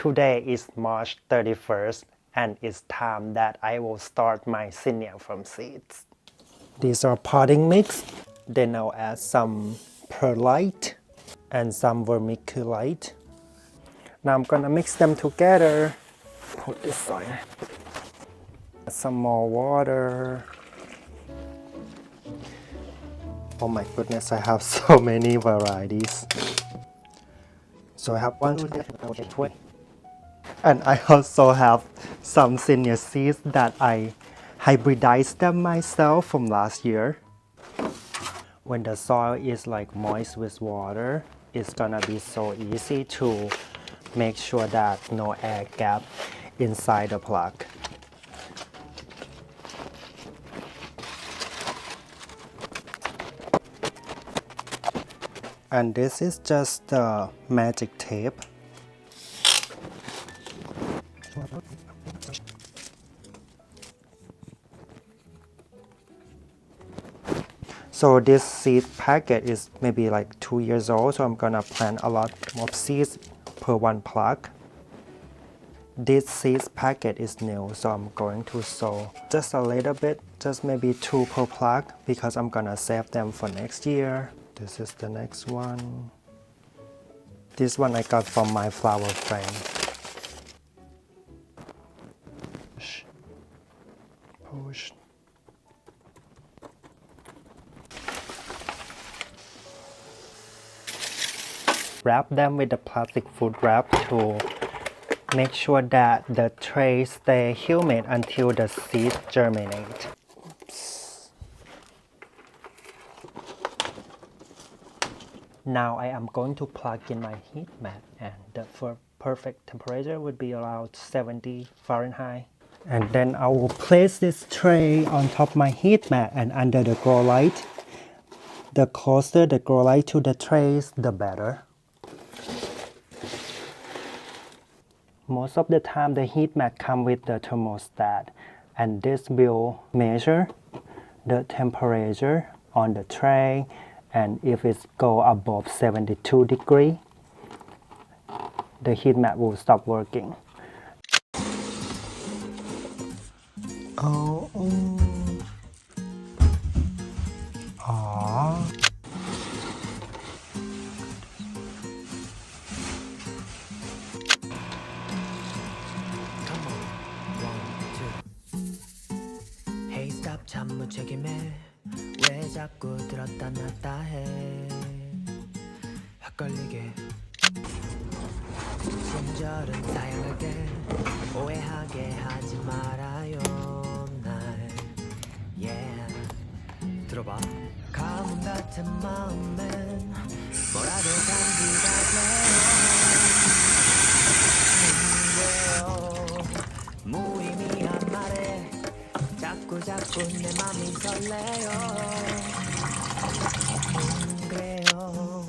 Today is March 31st and it's time that I will start my Zinnia from seeds. These are potting mix. Then I'll add some perlite and some vermiculite. Now I'm gonna mix them together. Put this side. Some more water. Oh my goodness, I have so many varieties. So I have 1, 2, 3, 4, and I also have some Zinnia seeds that I hybridized them myself from last year. When the soil is like moist with water, it's gonna be so easy to make sure that no air gap inside the plug. And this is just the magic tape. So this seed packet is maybe like 2 years old, so I'm gonna plant a lot of seeds per one plug. This seeds packet is new, so I'm going to sow just a little bit, just maybe 2 per plug, because I'm gonna save them for next year. This is the next one. This one I got from my flower frame. Push. Wrap them with the plastic food wrap to make sure that the tray stay humid until the seeds germinate. Oops. Now I am going to plug in my heat mat, and the perfect temperature would be around 70 Fahrenheit. And then I will place this tray on top of my heat mat and under the grow light. The closer the grow light to the trays, the better. Most of the time the heat mat comes with the thermostat, and this will measure the temperature on the tray, and if it goes above 72 degrees, the heat mat will stop working. Oh. Aww. 참 무책임해 왜 자꾸 들었다 놨다 해 헷갈리게 친절은 사양할게 오해하게 하지 말아요 날 yeah. 들어봐 가뭄 같은 마음엔 뭐라도 감기가 돼요 무의미한 말에 자꾸 내 맘이 설레요 그래요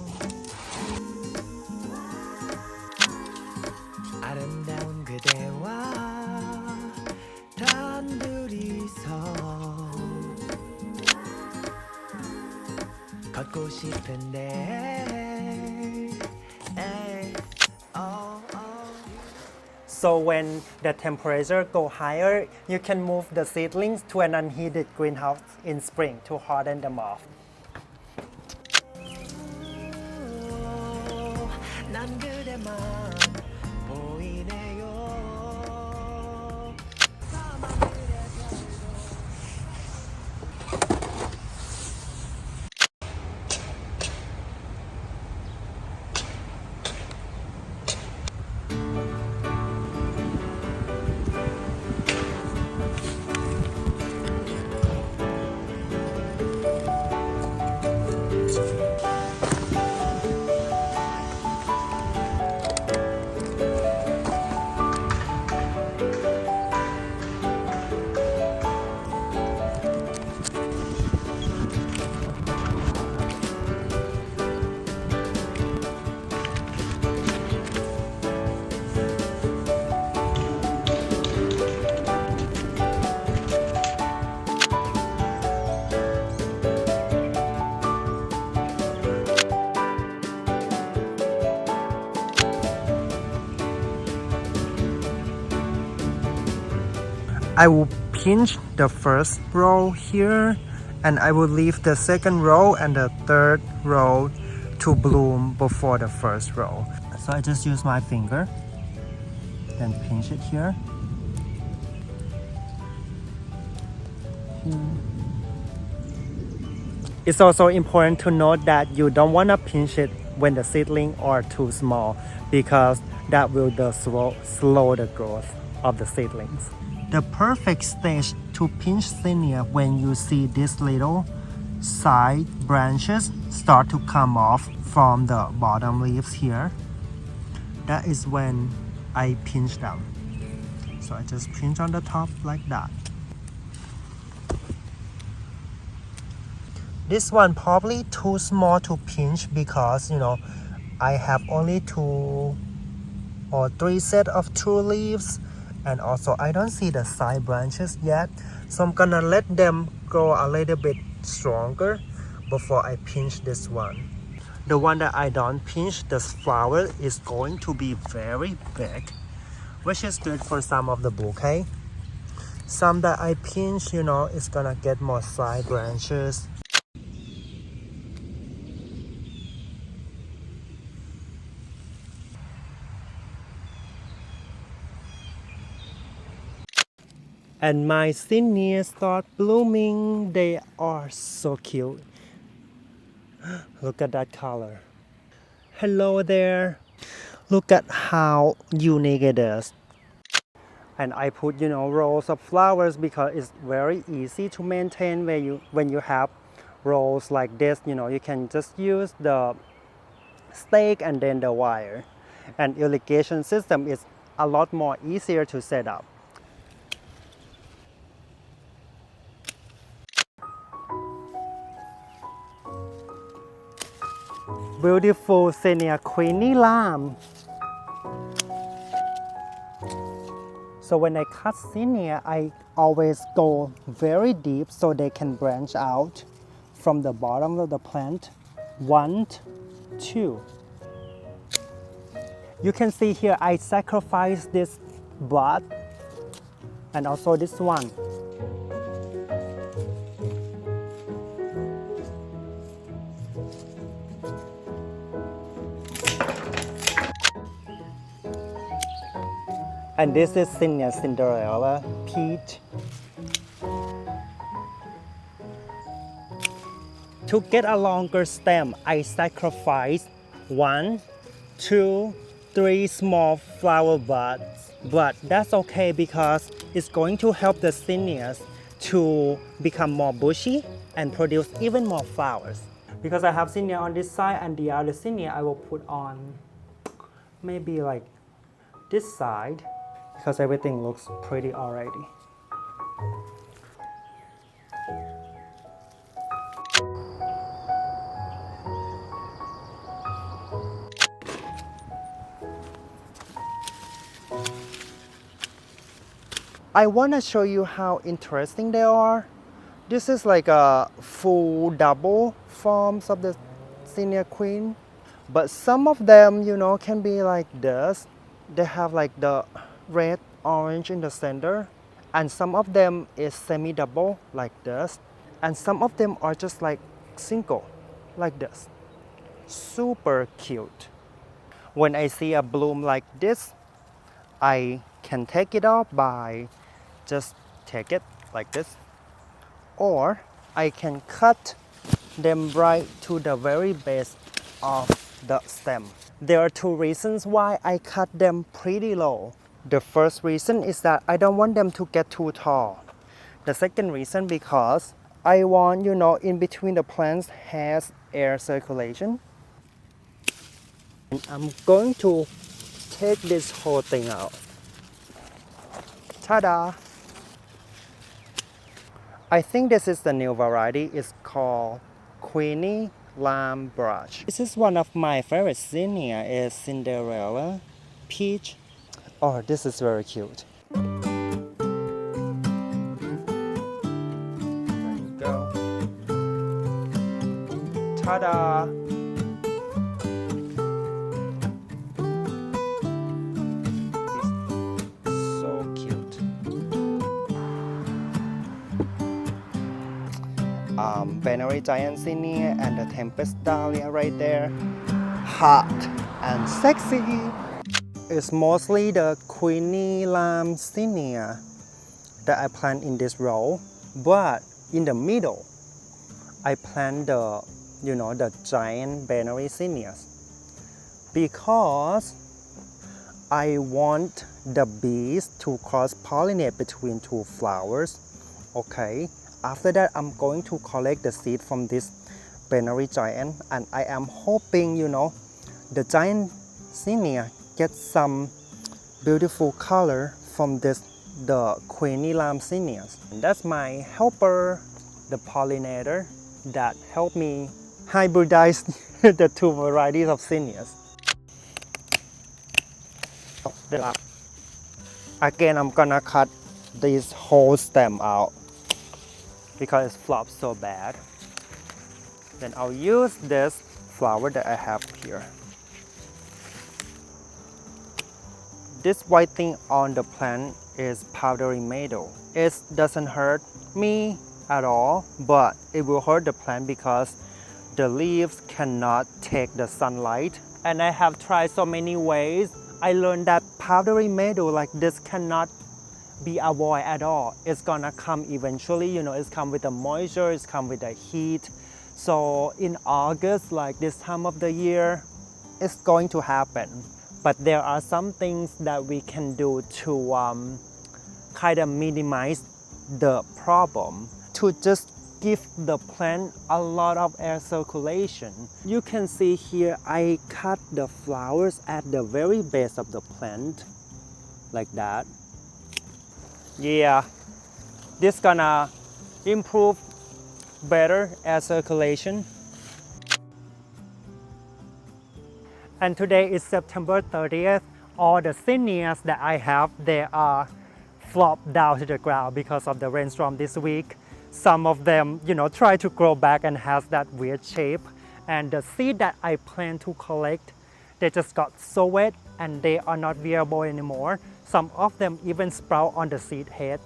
아름다운 그대와 단둘이서 걷고 싶은데 So when the temperature go higher, you can move the seedlings to an unheated greenhouse in spring to harden them off. 난 그대만 보이네요 I will pinch the first row here, and I will leave the second row and the third row to bloom before the first row. So I just use my finger, then pinch it here. It's also important to note that you don't want to pinch it when the seedlings are too small, because that will slow the growth of the seedlings. The perfect stage to pinch Zinnia when you see these little side branches start to come off from the bottom leaves here. That is when I pinch them. So I just pinch on the top like that. This one probably too small to pinch because I have only 2 or 3 set of true leaves, and also I don't see the side branches yet, so I'm gonna let them grow a little bit stronger before I pinch this one. The one that I don't pinch, the flower is going to be very big, which is good for some of the bouquet. Some that I pinch, is gonna get more side branches. And my zinnias start blooming. They are so cute. Look at that color. Hello there. Look at how unique it is. And I put rows of flowers because it's very easy to maintain when you have rows like this. You can just use the stake and then the wire. And irrigation system is a lot more easier to set up. Beautiful Zinnia Queenie lamb. So when I cut Zinnia, I always go very deep so they can branch out from the bottom of the plant. 1, 2. You can see here I sacrifice this bud and also this one. And this is Zinnia Cinderella peach. To get a longer stem, I sacrifice 1, 2, 3 small flower buds. But that's okay because it's going to help the zinnias to become more bushy and produce even more flowers. Because I have zinnia on this side and the other zinnia I will put on maybe like this side, because everything looks pretty already. I want to show you how interesting they are. This is like a full double forms of the Zinnia Queen, but some of them, can be like this. They have like the red, orange in the center, and some of them is semi-double like this, and some of them are just like single like this. Super cute. When I see a bloom like this, I can take it off by just take it like this, or I can cut them right to the very base of the stem. There are 2 reasons why I cut them pretty low. The first reason is that I don't want them to get too tall. The second reason because I want, in between the plants has air circulation. And I'm going to take this whole thing out. Ta-da! I think this is the new variety. It's called Queenie Lamb Brush. This is one of my favorite zinnia is Cinderella Peach. Oh, this is very cute. There you go. Ta-da! So cute. Venerary Giant Zinnia and the Tempest Dahlia right there. Hot and sexy. It's mostly the Queenie Lamb Zinnia that I plant in this row, but in the middle, I plant the giant Venerary Zinnias because I want the bees to cross-pollinate between two flowers. Okay, after that I'm going to collect the seed from this Venerary Giant, and I am hoping the giant Zinnia gets some beautiful color from the Queenie Lamb Zinnias. And that's my helper, the pollinator that helped me hybridize the two varieties of Zinnias. Again, I'm gonna cut this whole stem out because it's flopped so bad. Then I'll use this flower that I have here. This white thing on the plant is powdery meadow. It doesn't hurt me at all, but it will hurt the plant because the leaves cannot take the sunlight. And I have tried so many ways. I learned that powdery meadow like this cannot be avoided at all. It's gonna come eventually, it's come with the moisture, it's come with the heat. So in August, like this time of the year, it's going to happen. But there are some things that we can do to kind of minimize the problem, to just give the plant a lot of air circulation. You can see here I cut the flowers at the very base of the plant like that. Yeah, this gonna improve better air circulation. And today is September 30th. All the zinnias that I have, they are flopped down to the ground because of the rainstorm this week. Some of them, try to grow back and has that weird shape. And the seed that I plan to collect, they just got so wet and they are not viable anymore. Some of them even sprout on the seed head.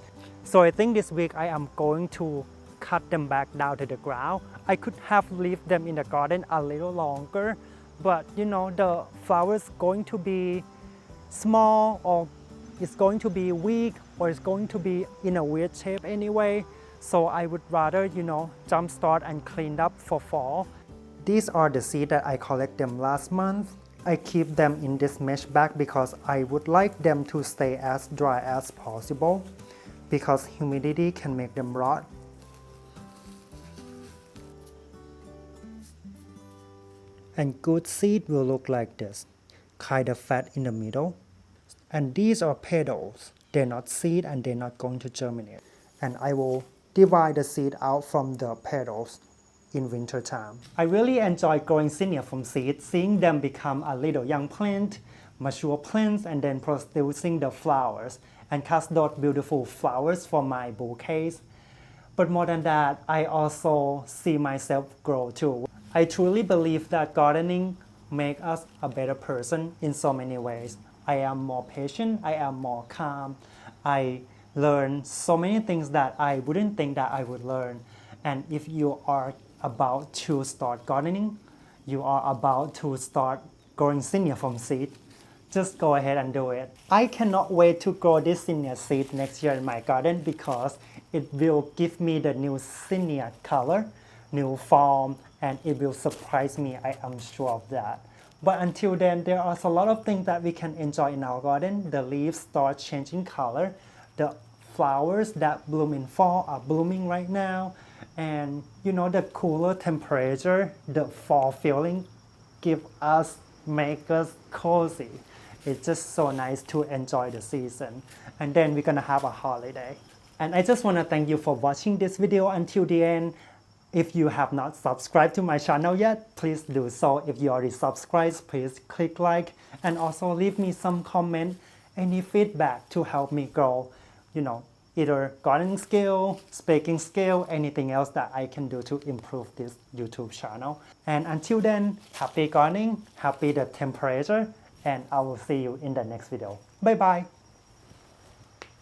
So I think this week I am going to cut them back down to the ground. I could have left them in the garden a little longer, but the flowers going to be small, or it's going to be weak, or it's going to be in a weird shape anyway. So I would rather, jumpstart and clean up for fall. These are the seeds that I collected them last month. I keep them in this mesh bag because I would like them to stay as dry as possible, because humidity can make them rot. And good seed will look like this, kind of fat in the middle. And these are petals. They're not seed and they're not going to germinate. And I will divide the seed out from the petals in winter time. I really enjoy growing zinnia from seed, seeing them become a little young plant, mature plants, and then producing the flowers and cast those beautiful flowers for my bouquets. But more than that, I also see myself grow too. I truly believe that gardening makes us a better person in so many ways. I am more patient, I am more calm, I learn so many things that I wouldn't think that I would learn. And if you are about to start gardening, you are about to start growing zinnia from seed, just go ahead and do it. I cannot wait to grow this zinnia seed next year in my garden because it will give me the new zinnia color, new form, and it will surprise me, I am sure of that. But until then, there are a lot of things that we can enjoy in our garden. The leaves start changing color. The flowers that bloom in fall are blooming right now. And the cooler temperature, the fall feeling make us cozy. It's just so nice to enjoy the season. And then we're gonna have a holiday. And I just wanna thank you for watching this video until the end. If you have not subscribed to my channel yet, please do so. If you already subscribed, please click like and also leave me some comment, any feedback to help me grow, either gardening skill, speaking skill, anything else that I can do to improve this YouTube channel. And until then, happy gardening, happy the temperature, and I will see you in the next video. Bye bye.